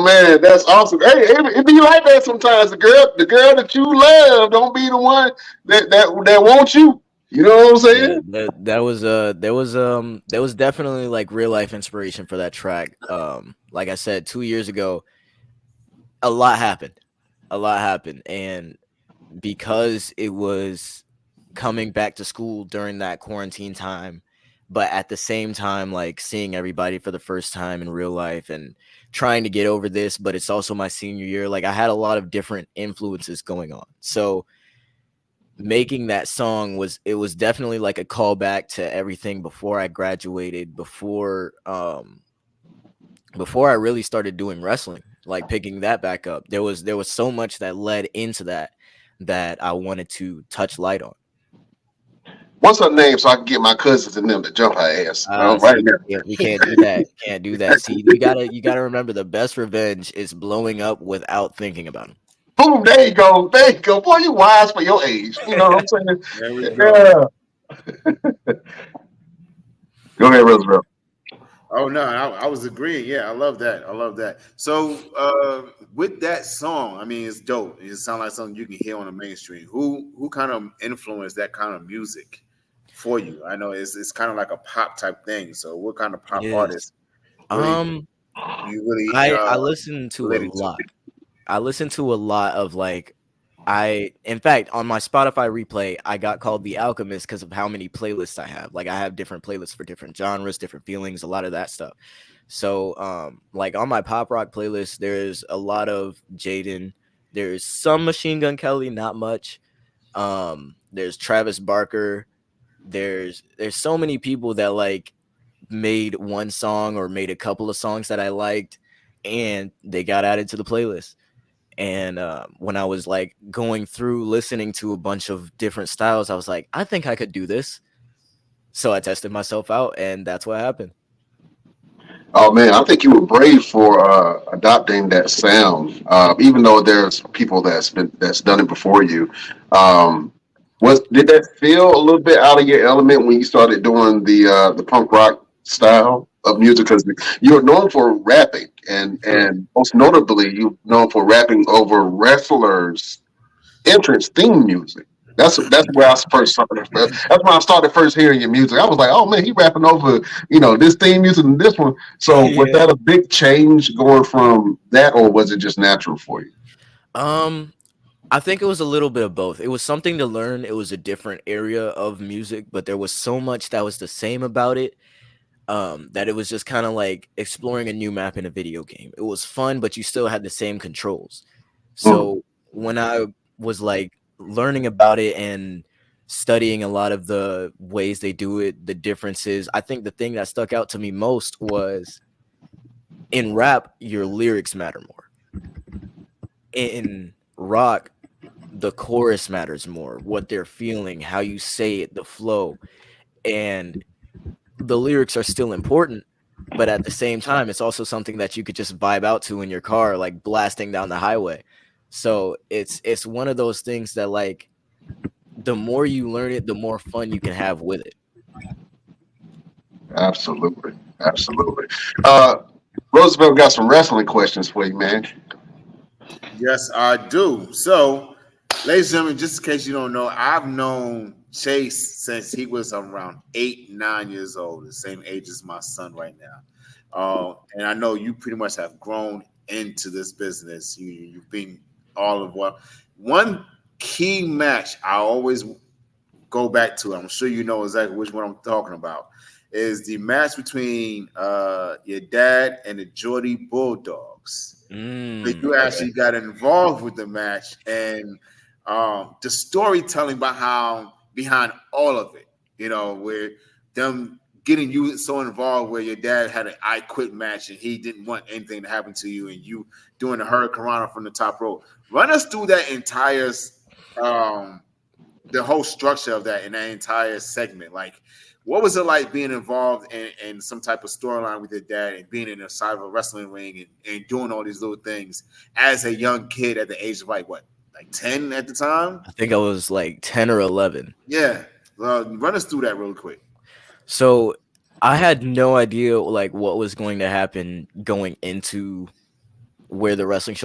man, that's awesome. Hey, it be like that sometimes. The girl that you love don't be the one that wants you. You know what I'm Yeah, saying? that was there was definitely like real life inspiration for that track. Like I said, 2 years ago, a lot happened. A lot happened, and because it was coming back to school during that quarantine time, but at the same time, like seeing everybody for the first time in real life and trying to get over this, but it's also my senior year. Like I had a lot of different influences going on. So making that song was definitely like a callback to everything before I graduated, before I really started doing wrestling, like picking that back up. There was so much that led into that I wanted to touch light on. What's her name so I can get my cousins and them to jump her ass right See, now? we can't do that. Can't do that. See, you gotta remember the best revenge is blowing up without thinking about him. Boom, there you go. There you go. Boy, you wise for your age. You know what I'm There we saying? go. Yeah. Go ahead, Roosevelt. Oh no, I was agreeing. Yeah, I love that. I love that. So with that song, I mean, it's dope. It sounds like something you can hear on the mainstream. Who kind of influenced that kind of music for you? I know it's kind of like a pop type thing. So what kind of It pop is. artists really Um, you really I listen to a related to? lot. I listen to a lot of like in fact on my Spotify replay I got called the Alchemist because of how many playlists I have. Like I have different playlists for different genres, different feelings, a lot of that stuff. So like on my pop rock playlist there's a lot of Jaden, there's some Machine Gun Kelly, not much. There's Travis Barker, there's so many people that like made one song or made a couple of songs that I liked and they got added to the playlist. And when I was like going through listening to a bunch of different styles, I was like, I think I could do this. So I tested myself out, and that's what happened. Oh man, I think you were brave for adopting that sound. Even though there's people that's done it before you. Um, did that feel a little bit out of your element when you started doing the punk rock style of music? Because you're known for rapping, and most notably, you're known for rapping over wrestlers' entrance theme music. That's where I first started. That's when I started first hearing your music. I was like, oh man, he rapping over this theme music and this one. So was Yeah. that a big change going from that, or was it just natural for you? Um, I think it was a little bit of both. It was something to learn. It was a different area of music, but there was so much that was the same about it. That it was just kind of like exploring a new map in a video game. It was fun, but you still had the same controls. Mm, So when I was like learning about it and studying a lot of the ways they do it, the differences, I think the thing that stuck out to me most was in rap, your lyrics matter more. In rock, the chorus matters more, what they're feeling, how you say it, the flow. And the lyrics are still important, but at the same time, it's also something that you could just vibe out to in your car, like blasting down the highway. So it's one of those things that like the more you learn it, the more fun you can have with it. absolutely, absolutely. Uh, Roosevelt got some wrestling questions for you, man. Yes, I do. So, ladies and gentlemen, just in case you don't know, I've known Chase since he was around 8, 9 years old, the same age as my son right now. And I know you pretty much have grown into this business. You've been all of what one key match I always go back to. I'm sure you know exactly which one I'm talking about. Is the match between your dad and the Geordie Bulldogs. You Okay. actually got involved with the match and the storytelling behind all of it. Where them getting you so involved where your dad had an I quit match and he didn't want anything to happen to you and you doing the hurricane from the top rope. Run us through that entire um, the whole structure of that and that entire segment. Like, what was it like being involved in some type of storyline with your dad and being in the side of a wrestling ring and doing all these little things as a young kid at the age of like 10 at the time? I think I was like 10 or 11. Yeah. Run us through that real quick. So I had no idea like what was going to happen going into where the wrestling show